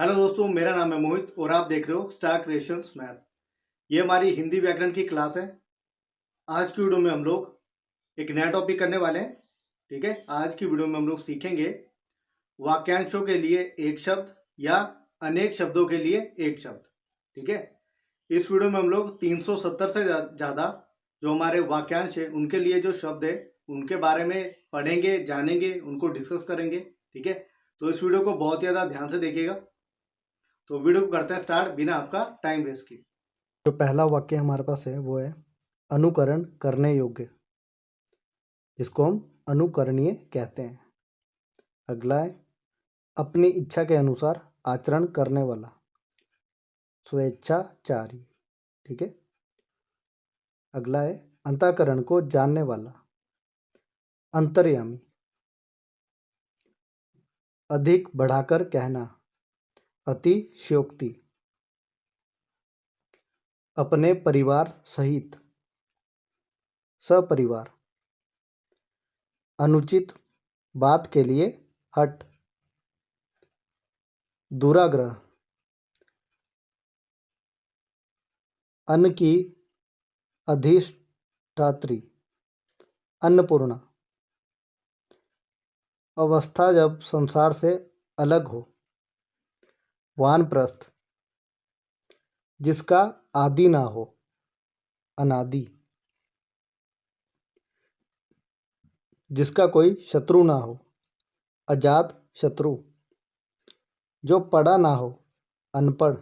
Hello दोस्तों, मेरा नाम है मोहित और आप देख रहे हो स्टार क्रिएशंस मैथ। ये हमारी हिंदी व्याकरण की क्लास है। आज की वीडियो में हम लोग एक नया टॉपिक करने वाले हैं। ठीक है, आज की वीडियो में हम लोग सीखेंगे वाक्यांशों के लिए एक शब्द या अनेक शब्दों के लिए एक शब्द। ठीक है, इस वीडियो में हम लोग 370 से ज़्यादा जो हमारे वाक्यांश है उनके लिए जो शब्द है उनके बारे में पढ़ेंगे, जानेंगे, उनको डिस्कस करेंगे। ठीक है, तो इस वीडियो को बहुत ज़्यादा ध्यान से देखिएगा। तो वीडियो को करते हैं स्टार्ट बिना आपका टाइम वेस्ट किए। जो पहला वाक्य हमारे पास है वो है अनुकरण करने योग्य, जिसको हम अनुकरणीय कहते हैं। अगला है अपनी इच्छा के अनुसार आचरण करने वाला, स्वेच्छाचारी। ठीक है। अगला है अंतःकरण को जानने वाला, अंतर्यामी। अधिक बढ़ाकर कहना, अतिशयोक्ति। अपने परिवार सहित, सपरिवार। अनुचित बात के लिए हट, दुराग्रह। अन्न की अधिष्ठात्री, अन्नपूर्णा। अवस्था जब संसार से अलग हो, वानप्रस्थ। जिसका आदि ना हो, अनादि। जिसका कोई शत्रु ना हो, अजात शत्रु। जो पढ़ा ना हो, अनपढ़।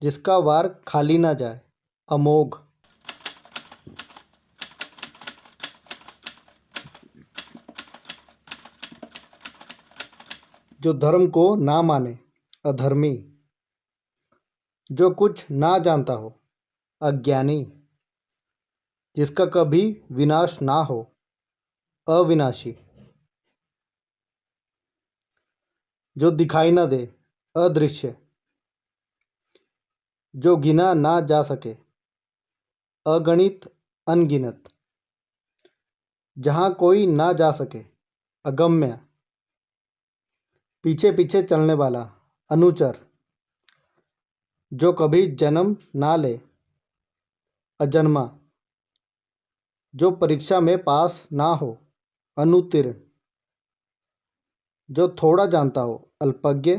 जिसका वार खाली ना जाए, अमोघ। जो धर्म को ना माने, अधर्मी। जो कुछ ना जानता हो, अज्ञानी। जिसका कभी विनाश ना हो, अविनाशी। जो दिखाई ना दे, अदृश्य। जो गिना ना जा सके, अगणित, अनगिनत। जहाँ कोई ना जा सके, अगम्य। पीछे पीछे चलने वाला, अनुचर। जो कभी जन्म ना ले, अजन्मा। जो परीक्षा में पास ना हो, अनुत्तीर्ण। जो थोड़ा जानता हो, अल्पज्ञ।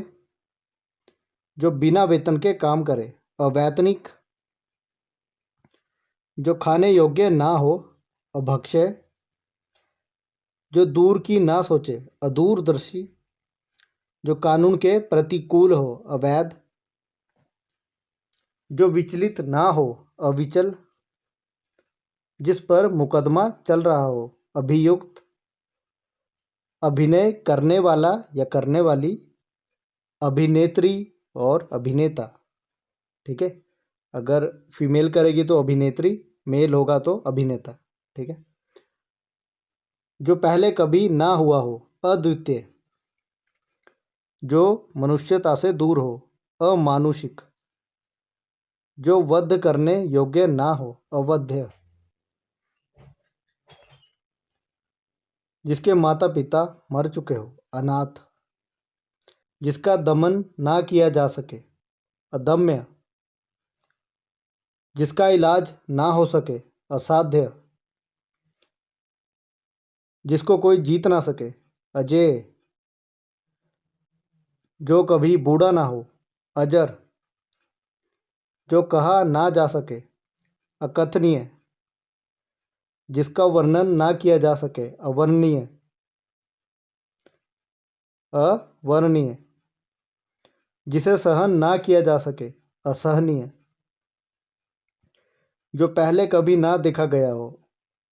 जो बिना वेतन के काम करे, अवैतनिक। जो खाने योग्य ना हो, अभक्ष्य। जो दूर की ना सोचे, अदूरदर्शी। जो कानून के प्रतिकूल हो, अवैध। जो विचलित ना हो, अविचल। जिस पर मुकदमा चल रहा हो, अभियुक्त। अभिनय करने वाला या करने वाली, अभिनेत्री और अभिनेता। ठीक है, अगर फीमेल करेगी तो अभिनेत्री, मेल होगा तो अभिनेता। ठीक है। जो पहले कभी ना हुआ हो, अद्वितीय। जो मनुष्यता से दूर हो, अमानुषिक। जो वध करने योग्य ना हो, अवध्य। जिसके माता पिता मर चुके हो, अनाथ। जिसका दमन ना किया जा सके, अदम्य। जिसका इलाज ना हो सके, असाध्य। जिसको कोई जीत ना सके, अजेय। जो कभी बूढ़ा ना हो, अजर। जो कहा ना जा सके, अकथनीय। जिसका वर्णन ना किया जा सके, अवर्णनीय, अवर्णनीय। जिसे सहन ना किया जा सके, असहनीय। जो पहले कभी ना देखा गया हो,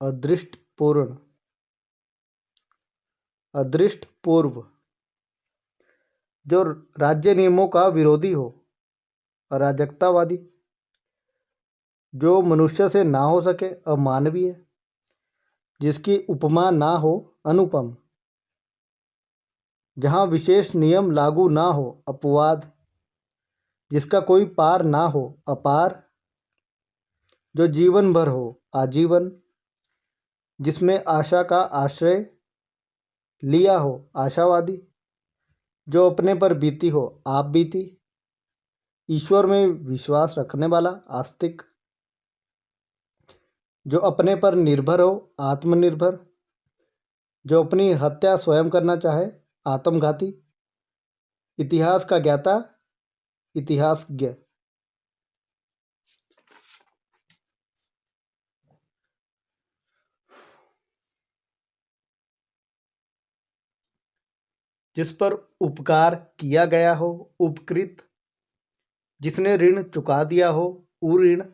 अदृष्टपूर्ण, अदृष्टपूर्व। जो राज्य नियमों का विरोधी हो, अराजकतावादी। जो मनुष्य से ना हो सके, अमानवीय। जिसकी उपमा ना हो, अनुपम। जहाँ विशेष नियम लागू ना हो, अपवाद। जिसका कोई पार ना हो, अपार। जो जीवन भर हो, आजीवन। जिसमें आशा का आश्रय लिया हो, आशावादी। जो अपने पर बीती हो आप बीती। ईश्वर में विश्वास रखने वाला आस्तिक। जो अपने पर निर्भर हो आत्मनिर्भर। जो अपनी हत्या स्वयं करना चाहे आत्मघाती। इतिहास का ज्ञाता इतिहासज्ञ। जिस पर उपकार किया गया हो उपकृत। जिसने ऋण चुका दिया हो उऋण।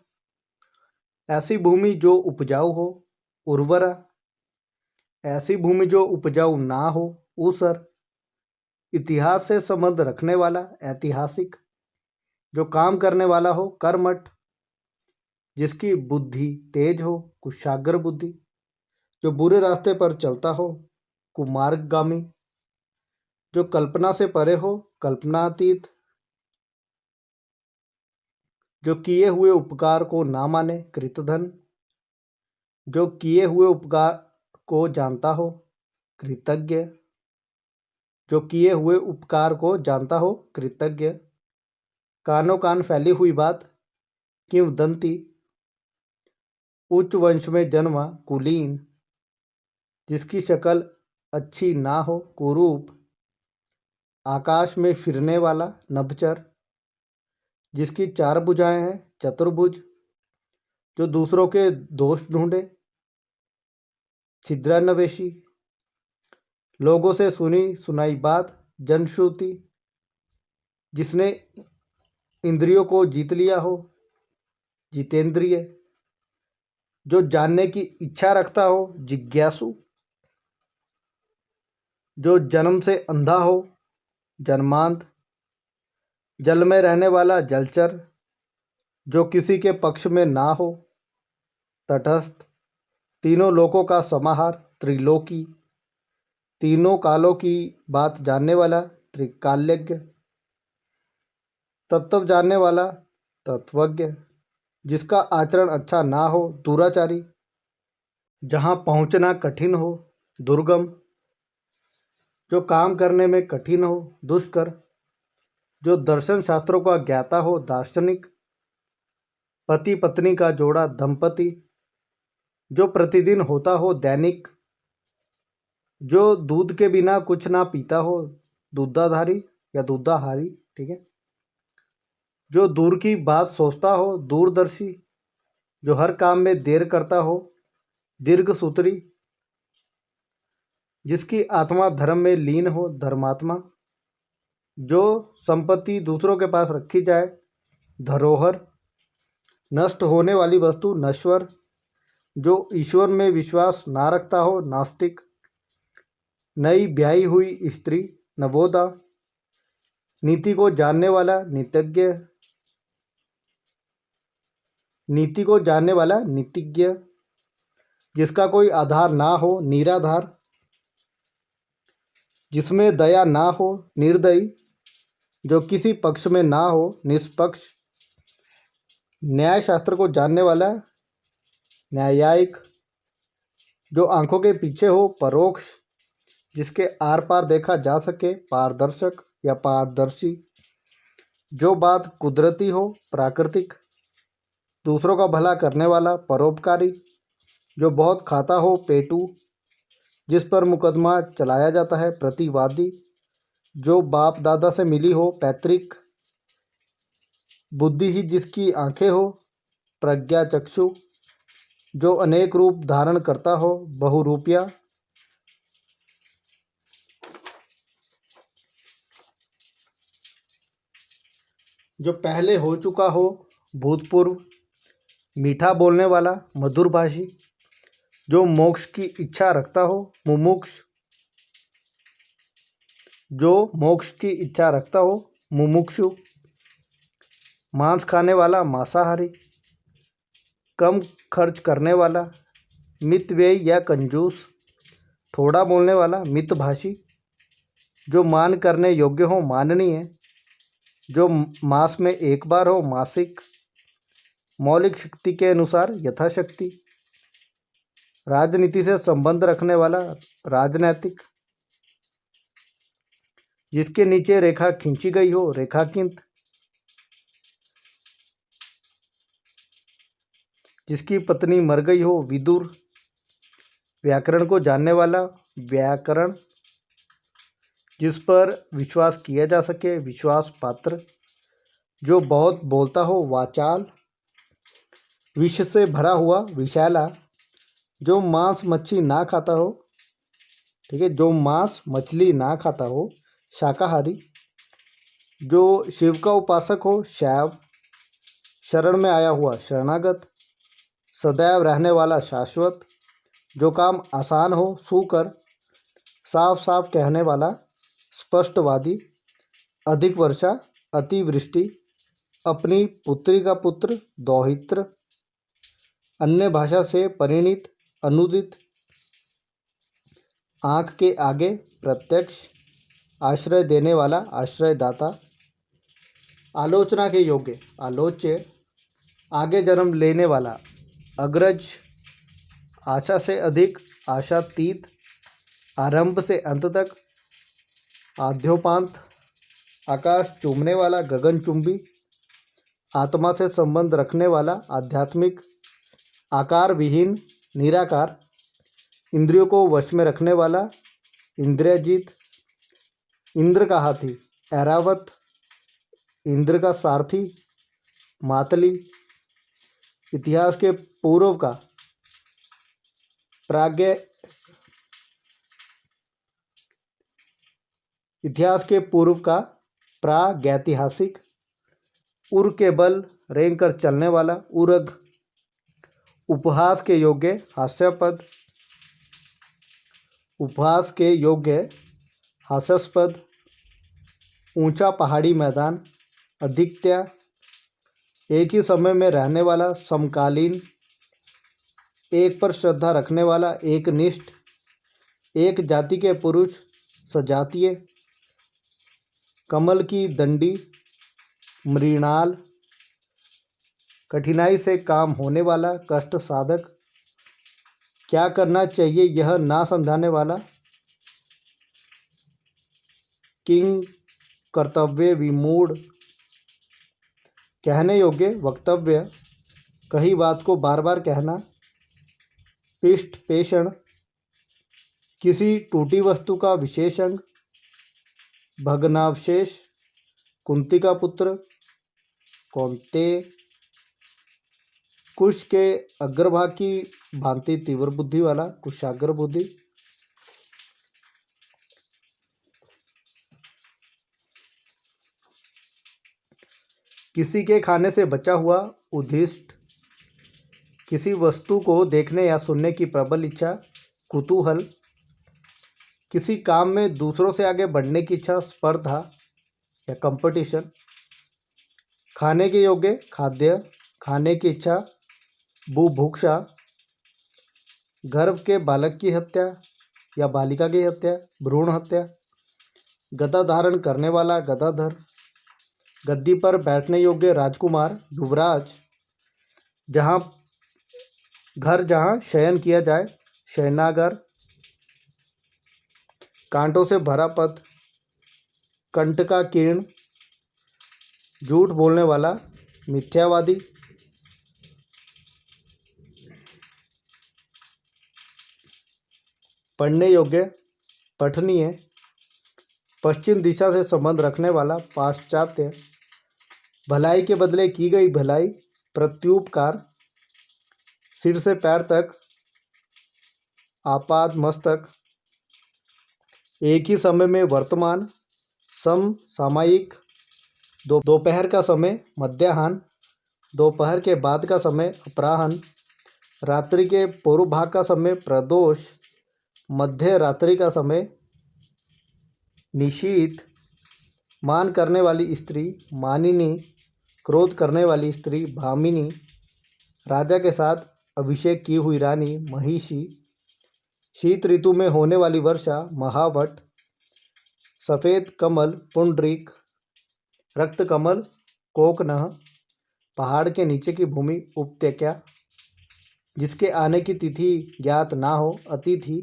ऐसी भूमि जो उपजाऊ हो उर्वरा। ऐसी भूमि जो उपजाऊ ना हो ऊसर। इतिहास से संबंध रखने वाला ऐतिहासिक। जो काम करने वाला हो कर्मठ। जिसकी बुद्धि तेज हो कुशाग्र बुद्धि। जो बुरे रास्ते पर चलता हो कुमार्गगामी। जो कल्पना से परे हो कल्पनातीत। जो किए हुए उपकार को ना माने कृतधन। जो किए हुए उपकार को जानता हो कृतज्ञ। जो किए हुए उपकार को जानता हो कृतज्ञ। कानों कान फैली हुई बात किंवदंती। उच्च वंश में जन्मा कुलीन। जिसकी शक्ल अच्छी ना हो कुरूप। आकाश में फिरने वाला नभचर। जिसकी चार भुजाएं हैं चतुर्भुज। जो दूसरों के दोष ढूंढे छिद्रान्वेषी। लोगों से सुनी सुनाई बात जनश्रुति। जिसने इंद्रियों को जीत लिया हो जितेंद्रिय। जो जानने की इच्छा रखता हो जिज्ञासु। जो जन्म से अंधा हो जन्मांध। जल में रहने वाला जलचर। जो किसी के पक्ष में ना हो तटस्थ। तीनों लोकों का समाहार त्रिलोकी। तीनों कालों की बात जानने वाला त्रिकाल्यज्ञ। तत्व जानने वाला तत्वज्ञ। जिसका आचरण अच्छा ना हो दुराचारी। जहाँ पहुँचना कठिन हो दुर्गम। जो काम करने में कठिन हो दुष्कर। जो दर्शन शास्त्रों का ज्ञाता हो दार्शनिक। पति पत्नी का जोड़ा दंपति। जो प्रतिदिन होता हो दैनिक। जो दूध के बिना कुछ ना पीता हो दूधाधारी या दूधाहारी। ठीक है। जो दूर की बात सोचता हो दूरदर्शी। जो हर काम में देर करता हो दीर्घसूत्री। जिसकी आत्मा धर्म में लीन हो धर्मात्मा। जो संपत्ति दूसरों के पास रखी जाए धरोहर। नष्ट होने वाली वस्तु नश्वर। जो ईश्वर में विश्वास ना रखता हो नास्तिक। नई ब्याही हुई स्त्री नवोदा। नीति को जानने वाला नीतिज्ञ। नीति को जानने वाला नीतिज्ञ। जिसका कोई आधार ना हो निराधार। जिसमें दया ना हो निर्दयी। जो किसी पक्ष में ना हो निष्पक्ष। न्याय शास्त्र को जानने वाला न्यायिक। जो आंखों के पीछे हो परोक्ष। जिसके आर पार देखा जा सके पारदर्शक या पारदर्शी। जो बात कुदरती हो प्राकृतिक। दूसरों का भला करने वाला परोपकारी। जो बहुत खाता हो पेटू। जिस पर मुकदमा चलाया जाता है प्रतिवादी। जो बाप दादा से मिली हो पैतृक। बुद्धि ही जिसकी आंखें हो प्रज्ञा चक्षु। जो अनेक रूप धारण करता हो बहुरूपिया। जो पहले हो चुका हो भूतपूर्व। मीठा बोलने वाला मधुरभाषी। जो मोक्ष की इच्छा रखता हो मुमुक्ष। जो मोक्ष की इच्छा रखता हो मुमुक्षु। मांस खाने वाला मांसाहारी। कम खर्च करने वाला मितव्ययी या कंजूस। थोड़ा बोलने वाला मितभाषी। जो मान करने योग्य हो माननीय। जो मास में एक बार हो मासिक। मौलिक शक्ति के अनुसार यथाशक्ति। राजनीति से संबंध रखने वाला राजनैतिक। जिसके नीचे रेखा खींची गई हो रेखांकित, जिसकी पत्नी मर गई हो विदुर, व्याकरण को जानने वाला व्याकरण, जिस पर विश्वास किया जा सके विश्वास पात्र, जो बहुत बोलता हो वाचाल, विष से भरा हुआ विषैला, जो मांस मच्छी ना खाता हो, ठीक है, जो मांस मछली ना खाता हो शाकाहारी, जो शिव का उपासक हो शैव, शरण में आया हुआ शरणागत, सदैव रहने वाला शाश्वत, जो काम आसान हो सूकर, साफ साफ कहने वाला स्पष्टवादी, अधिक वर्षा अतिवृष्टि, अपनी पुत्री का पुत्र दौहित्र, अन्य भाषा से परिणित अनुदित, आँख के आगे प्रत्यक्ष, आश्रय देने वाला आश्रयदाता, आलोचना के योग्य आलोच्य, आगे जन्म लेने वाला अग्रज, आशा से अधिक आशातीत, आरंभ से अंत तक आद्योपांत, आकाश चूमने वाला गगनचुंबी, आत्मा से संबंध रखने वाला आध्यात्मिक, आकार विहीन निराकार, इंद्रियों को वश में रखने वाला इंद्रियजीत, इंद्र का हाथी ऐरावत, इंद्र का सारथी मातली, इतिहास के पूर्व का प्राज्ञ, इतिहास के पूर्व का प्रागैतिहासिक, उर के बल रेंग कर चलने वाला उरग, उपहास के योग्य हास्यास्पद, उपहास के योग्य हास्यास्पद, ऊंचा पहाड़ी मैदान अधिकत्या, एक ही समय में रहने वाला समकालीन, एक पर श्रद्धा रखने वाला एकनिष्ठ, एक जाति के पुरुष सजातीय, कमल की दंडी मृणाल, कठिनाई से काम होने वाला कष्ट साधक, क्या करना चाहिए यह ना समझाने वाला किंग कर्तव्य विमूढ़, कहने योग्य वक्तव्य, कही बात को बार बार कहना, पिष्ट पेषण, किसी टूटी वस्तु का विशेष अंग, भग्नावशेष, कुंती का पुत्र कौन्ते, कुश के अग्रभाग की भांति तीव्र बुद्धि वाला कुशाग्र बुद्धि, किसी के खाने से बचा हुआ उद्दिष्ट, किसी वस्तु को देखने या सुनने की प्रबल इच्छा कुतूहल, किसी काम में दूसरों से आगे बढ़ने की इच्छा स्पर्धा या कंपटीशन, खाने के योग्य खाद्य, खाने की इच्छा बुभुक्षा, गर्भ के बालक की हत्या या बालिका की हत्या भ्रूण हत्या, गदा धारण करने वाला गदाधर, गद्दी पर बैठने योग्य राजकुमार युवराज, जहाँ शयन किया जाए शयनागार, कांटों से भरा पद कंठ का किरण, झूठ बोलने वाला मिथ्यावादी, पढ़ने योग्य पठनीय, पश्चिम दिशा से संबंध रखने वाला पाश्चात्य, भलाई के बदले की गई भलाई प्रत्युपकार, सिर से पैर तक आपाद मस्तक, एक ही समय में वर्तमान समसामयिक, दोपहर का समय मध्याह्न, दोपहर के बाद का समय अपराह्न, रात्रि के पूर्व भाग का समय प्रदोष, मध्य रात्रि का समय निशीथ, मान करने वाली स्त्री मानिनी, क्रोध करने वाली स्त्री भामिनी, राजा के साथ अभिषेक की हुई रानी महिषी, शीत ऋतु में होने वाली वर्षा महावट, सफ़ेद कमल पुंडरीक, रक्त कमल कोकनह, पहाड़ के नीचे की भूमि उपत्यका, जिसके आने की तिथि ज्ञात ना हो अतिथि,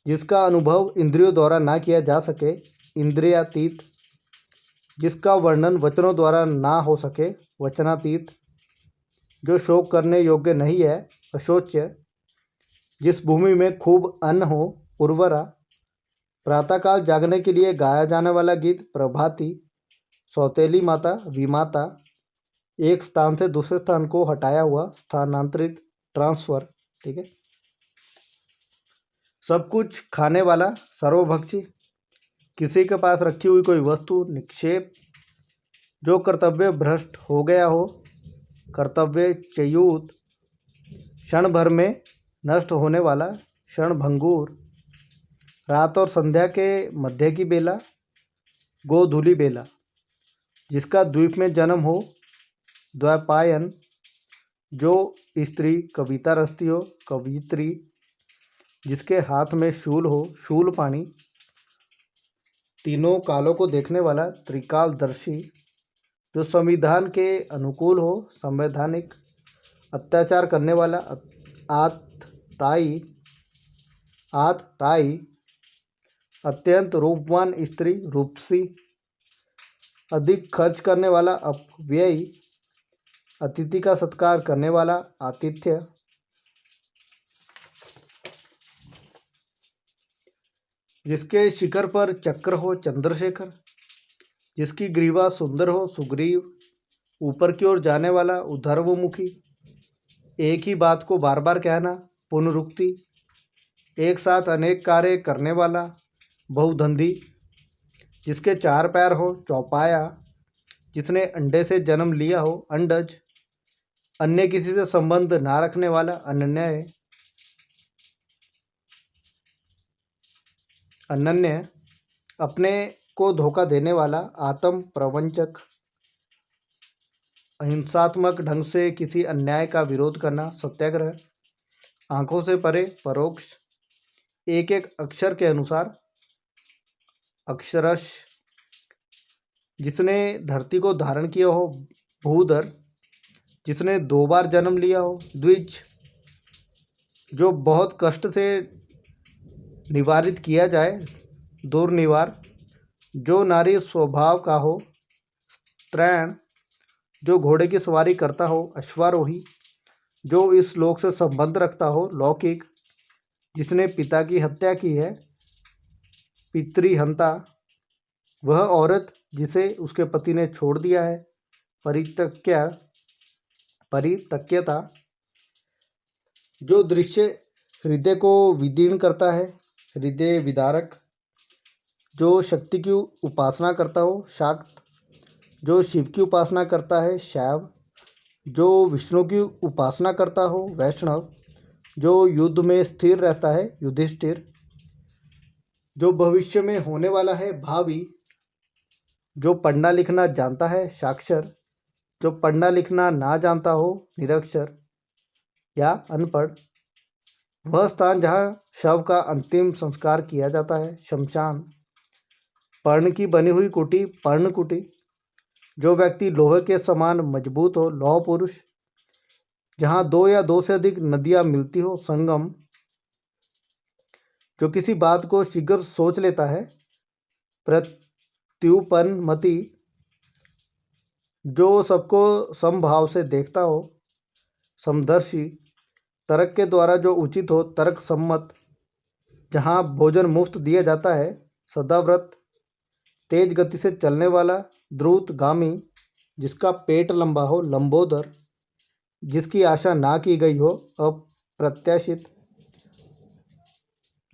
जिसका अनुभव इंद्रियों द्वारा ना किया जा सके इंद्रियातीत, जिसका वर्णन वचनों द्वारा ना हो सके, वचनातीत, जो शोक करने योग्य नहीं है, अशोच्य, जिस भूमि में खूब अन्न हो, उर्वरा, प्रातःकाल जागने के लिए गाया जाने वाला गीत, प्रभाती, सौतेली माता, विमाता, एक स्थान से दूसरे स्थान को हटाया हुआ, स्थानांतरित, ट्रांसफर। ठीक है। सब कुछ खाने वाला, सर्वभक्षी, किसी के पास रखी हुई कोई वस्तु, निक्षेप, जो कर्तव्य भ्रष्ट हो गया हो, कर्तव्य च्युत, क्षण भर में नष्ट होने वाला, क्षणभंगुर, रात और संध्या के मध्य की बेला, गोधूली बेला, जिसका द्वीप में जन्म हो, द्वैपायन, जो स्त्री कविता रचती हो, कवित्री, जिसके हाथ में शूल हो, शूलपाणी, तीनों कालों को देखने वाला, त्रिकालदर्शी, जो संविधान के अनुकूल हो, संवैधानिक, अत्याचार करने वाला, आतताई, अत्यंत रूपवान स्त्री, रूपसी, अधिक खर्च करने वाला, अपव्ययी, अतिथि का सत्कार करने वाला, आतिथ्य, जिसके शिखर पर चक्र हो, चंद्रशेखर, जिसकी ग्रीवा सुंदर हो, सुग्रीव, ऊपर की ओर जाने वाला, ऊर्ध्वमुखी, एक ही बात को बार बार कहना, पुनरुक्ति, एक साथ अनेक कार्य करने वाला, बहुधंधी, जिसके चार पैर हो, चौपाया, जिसने अंडे से जन्म लिया हो, अंडज, अन्य किसी से संबंध ना रखने वाला, अनन्य, अपने को धोखा देने वाला, आत्म प्रवंचक, अहिंसात्मक ढंग से किसी अन्याय का विरोध करना, सत्याग्रह, आंखों से परे, परोक्ष, एक एक अक्षर के अनुसार, अक्षरश, जिसने धरती को धारण किया हो, भूधर, जिसने 2 बार जन्म लिया हो, द्विज, जो बहुत कष्ट से निवारित किया जाए, दुर्निवार, जो नारी स्वभाव का हो, त्रैण, जो घोड़े की सवारी करता हो, अश्वारोही, जो इस लोक से संबंध रखता हो, लौकिक, जिसने पिता की हत्या की है, पितृहंता, वह औरत जिसे उसके पति ने छोड़ दिया है, परितक्यता, जो दृश्य हृदय को विदीर्ण करता है, हृदय विदारक, जो शक्ति की उपासना करता हो, शाक्त, जो शिव की उपासना करता है, शैव, जो विष्णु की उपासना करता हो, वैष्णव, जो युद्ध में स्थिर रहता है, युधिष्ठिर, जो भविष्य में होने वाला है, भावी, जो पढ़ना लिखना जानता है, साक्षर, जो पढ़ना लिखना ना जानता हो, निरक्षर या अनपढ़, वह स्थान जहाँ शव का अंतिम संस्कार किया जाता है, शमशान, पर्ण की बनी हुई कुटी, पर्णकुटी, जो व्यक्ति लोहे के समान मजबूत हो, लौह पुरुष, जहाँ 2 या 2 से अधिक नदियाँ मिलती हो, संगम, जो किसी बात को शीघ्र सोच लेता है, प्रत्युपन्नमति, जो सबको समभाव से देखता हो, समदर्शी, तर्क के द्वारा जो उचित हो, तर्क सम्मत, जहाँ भोजन मुफ्त दिया जाता है, सदाव्रत, तेज गति से चलने वाला, द्रुतगामी, जिसका पेट लंबा हो, लंबोदर, जिसकी आशा ना की गई हो, अप्रत्याशित,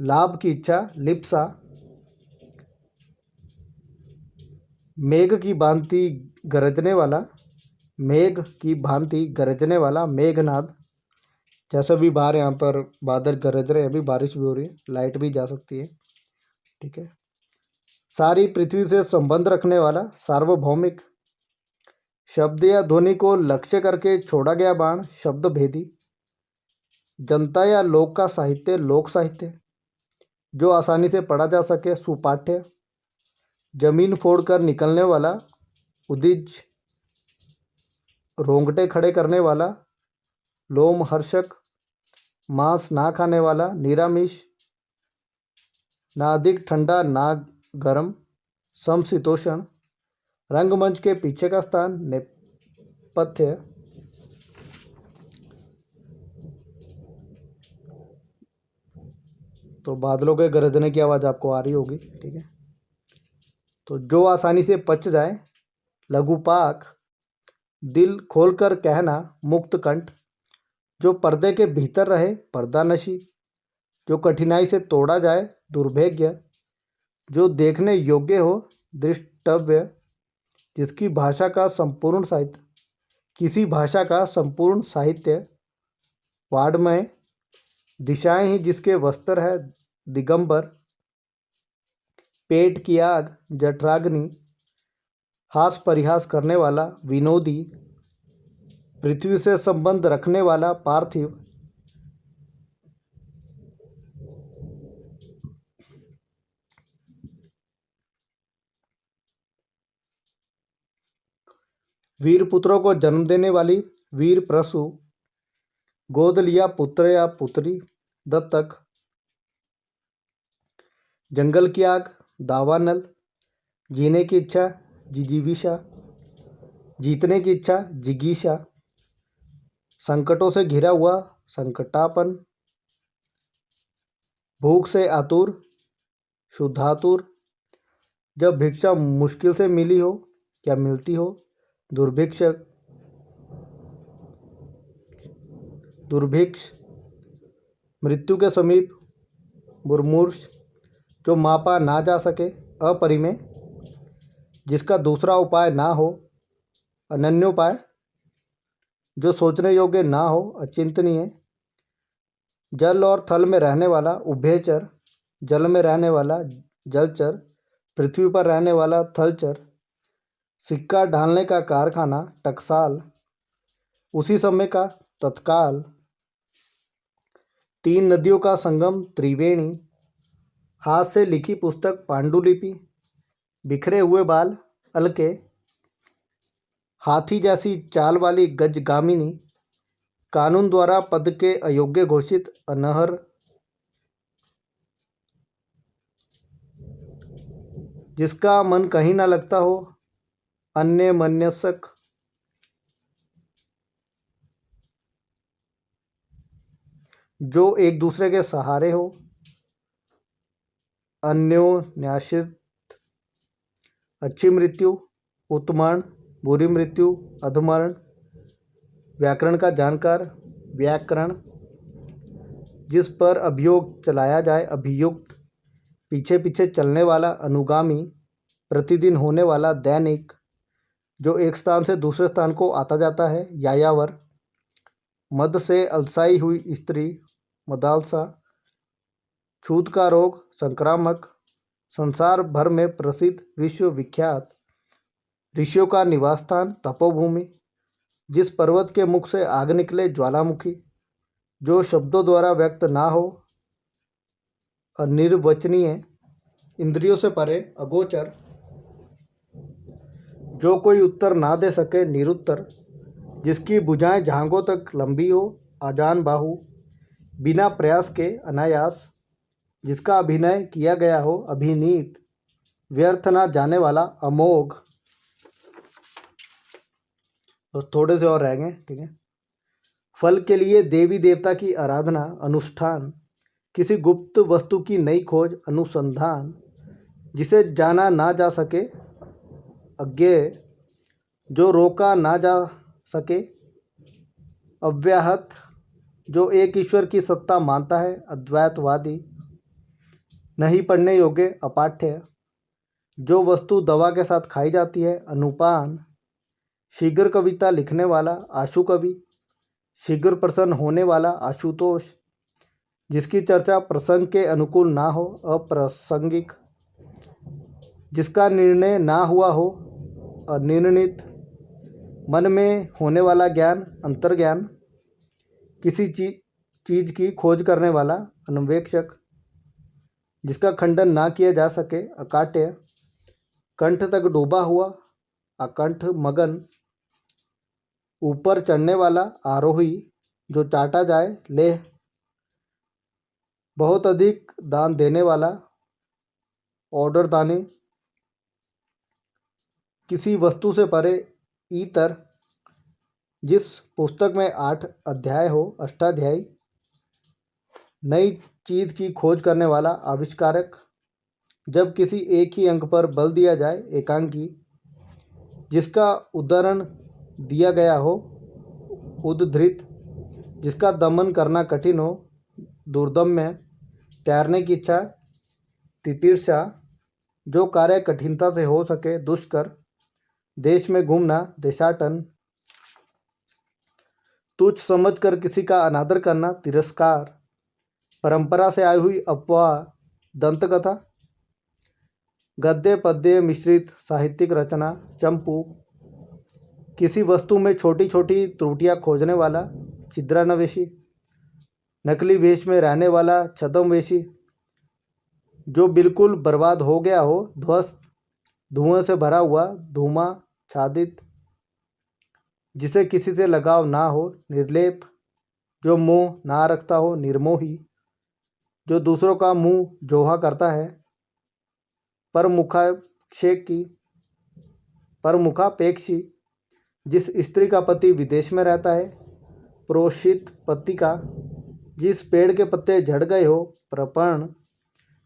लाभ की इच्छा, लिप्सा, मेघ की भांति गरजने वाला, मेघनाद, जैसा भी बाहर यहाँ पर बादल गरज रहे हैं, अभी बारिश भी हो रही है, लाइट भी जा सकती है। ठीक है। सारी पृथ्वी से संबंध रखने वाला, सार्वभौमिक, शब्द या ध्वनि को लक्ष्य करके छोड़ा गया बाण, शब्द भेदी, जनता या लोक का साहित्य, लोक साहित्य, जो आसानी से पढ़ा जा सके, सुपाठ्य, जमीन फोड़कर निकलने वाला, उदिज, रोंगटे खड़े करने वाला, लोमहर्षक, मांस ना खाने वाला, निरामिष, ना अधिक ठंडा ना गर्म, समशीतोष्ण। रंगमंच के पीछे का स्थान नेपथ्य। तो बादलों के गरजने की आवाज़ आपको आ रही होगी, ठीक है। तो जो आसानी से पच जाए, लघुपाक। दिल खोलकर कहना, मुक्त कंठ। जो पर्दे के भीतर रहे, पर्दानशी। जो कठिनाई से तोड़ा जाए, दुर्भाग्य। जो देखने योग्य हो, दृष्टव्य। जिसकी भाषा का संपूर्ण साहित्य, किसी भाषा का संपूर्ण साहित्य। वाड्मय। दिशाएं ही जिसके वस्त्र है, दिगंबर। पेट की आग, जठराग्नि। हास परिहास करने वाला, विनोदी। पृथ्वी से संबंध रखने वाला, पार्थिव। वीर पुत्रों को जन्म देने वाली, वीर प्रसू। गोद लिया पुत्र या पुत्री, दत्तक। जंगल की आग, दावानल। जीने की इच्छा, जिजीविषा। जीतने की इच्छा, जिगीषा। संकटों से घिरा हुआ, संकटापन। भूख से आतुर, शुद्धातुर। जब भिक्षा मुश्किल से मिली हो या मिलती हो, दुर्भिक्षक। दुर्भिक्ष। मृत्यु के समीप, मुर्मूर्ष। जो मापा ना जा सके, अपरिमेय। जिसका दूसरा उपाय ना हो, अनन्योपाय। जो सोचने योग्य ना हो, अचिंतनीय। जल और थल में रहने वाला, उभयचर। जल में रहने वाला, जलचर। पृथ्वी पर रहने वाला, थलचर। सिक्का ढालने का कारखाना, टकसाल। उसी समय का, तत्काल। तीन नदियों का संगम, त्रिवेणी। हाथ से लिखी पुस्तक, पांडुलिपि। बिखरे हुए बाल, अलके। हाथी जैसी चाल वाली, गजगामिनी। कानून द्वारा पद के अयोग्य घोषित, अनहर। जिसका मन कहीं ना लगता हो, अन्यमनस्क। जो एक दूसरे के सहारे हो, अन्योन्याश्रित। अच्छी मृत्यु, उत्मरण। बुरी मृत्यु, अधमरण। व्याकरण का जानकार, व्याकरण। जिस पर अभियोग चलाया जाए, अभियुक्त। पीछे पीछे चलने वाला, अनुगामी। प्रतिदिन होने वाला, दैनिक। जो एक स्थान से दूसरे स्थान को आता जाता है, यायावर। मद से अलसाई हुई स्त्री, मदालसा। छूत का रोग, संक्रामक। संसार भर में प्रसिद्ध, विश्व विख्यात। ऋषियों का निवास स्थान, तपोभूमि। जिस पर्वत के मुख से आग निकले, ज्वालामुखी। जो शब्दों द्वारा व्यक्त ना हो, अनिर्वचनीय। इंद्रियों से परे, अगोचर। जो कोई उत्तर ना दे सके, निरुत्तर। जिसकी भुजाएं झांगों तक लंबी हो, आजान बाहु। बिना प्रयास के, अनायास। जिसका अभिनय किया गया हो, अभिनीत। व्यर्थ ना जाने वाला, अमोघ। बस थोड़े से और रहेंगे, ठीक है। फल के लिए देवी देवता की आराधना, अनुष्ठान। किसी गुप्त वस्तु की नई खोज, अनुसंधान। जिसे जाना ना जा सके, अज्ञेय। जो रोका ना जा सके, अव्याहत। जो एक ईश्वर की सत्ता मानता है, अद्वैतवादी। नहीं पढ़ने योग्य, अपाठ्य। जो वस्तु दवा के साथ खाई जाती है, अनुपान। शीघ्र कविता लिखने वाला, आशु कवि। शीघ्र प्रसन्न होने वाला, आशुतोष। जिसकी चर्चा प्रसंग के अनुकूल ना हो, अप्रासंगिक। जिसका निर्णय ना हुआ हो, अनिर्णित। मन में होने वाला ज्ञान, अंतर्ज्ञान। किसी चीज की खोज करने वाला, अन्वेक्षक। जिसका खंडन ना किया जा सके, अकाट्य। कंठ तक डूबा हुआ, अकंठ, मगन। ऊपर चढ़ने वाला, आरोही। जो चाटा जाए, लेह। बहुत अधिक दान देने वाला, ऑर्डर दानी। किसी वस्तु से परे इतर, जिस पुस्तक में 8 अध्याय हो, अष्टाध्यायी। नई चीज़ की खोज करने वाला, आविष्कारक। जब किसी एक ही अंक पर बल दिया जाए, एकांकी। जिसका उदाहरण दिया गया हो, उद्धृत। जिसका दमन करना कठिन हो, दुर्दम्य। तैरने की इच्छा, तितिर्षा। जो कार्य कठिनता से हो सके, दुष्कर। देश में घूमना, देशाटन। तुच्छ समझकर किसी का अनादर करना, तिरस्कार। परंपरा से आई हुई अफवाह, दंतकथा। गद्य पद्य मिश्रित साहित्यिक रचना, चंपू। किसी वस्तु में छोटी छोटी त्रुटियां खोजने वाला, छिद्रान्वेषी। नकली वेश में रहने वाला, छद्मवेशी। जो बिल्कुल बर्बाद हो गया हो, ध्वस्त। धुएं से भरा हुआ, धूमाच्छादित। जिसे किसी से लगाव ना हो, निर्लेप। जो मोह ना रखता हो, निर्मोही। जो दूसरों का मुंह जोहा करता है, परमुखापेक्षी। जिस स्त्री का पति विदेश में रहता है, प्रोषित पति का। जिस पेड़ के पत्ते झड़ गए हो, प्रपर्ण।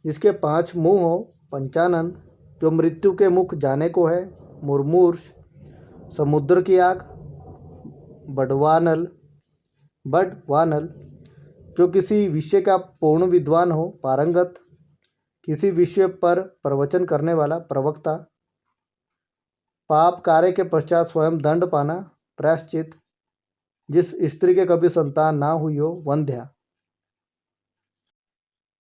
जिसके 5 मुंह हो, पंचानन। जो मृत्यु के मुख जाने को है, मुर्मूर्ष। समुद्र की आग, बड़वानल। जो किसी विषय का पूर्ण विद्वान हो, पारंगत। किसी विषय पर प्रवचन करने वाला, प्रवक्ता। पाप कार्य के पश्चात स्वयं दंड पाना, प्रायश्चित। जिस स्त्री के कभी संतान ना हुई हो, वंध्या।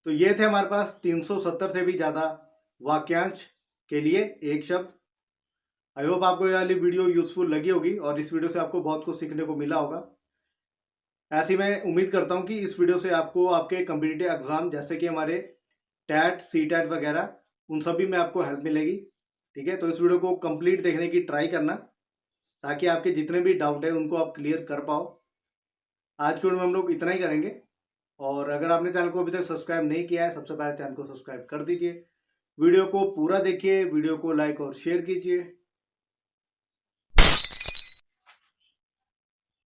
तो ये थे हमारे पास 370 से भी ज़्यादा वाक्यांश के लिए एक शब्द। आई होप आपको ये वाली वीडियो यूजफुल लगी होगी और इस वीडियो से आपको बहुत कुछ सीखने को मिला होगा। ऐसी मैं उम्मीद करता हूँ कि इस वीडियो से आपको आपके कॉम्पिटिटिव एग्जाम जैसे कि हमारे टैट, सी टैट वगैरह, उन सभी में आपको हेल्प मिलेगी। ठीक है, तो इस वीडियो को कंप्लीट देखने की ट्राई करना ताकि आपके जितने भी डाउट है उनको आप क्लियर कर पाओ। आज के वीडियो में हम लोग इतना ही करेंगे और अगर आपने चैनल को अभी तक सब्सक्राइब नहीं किया है, सबसे पहले चैनल को सब्सक्राइब कर दीजिए। वीडियो को पूरा देखिए, वीडियो को लाइक और शेयर कीजिए।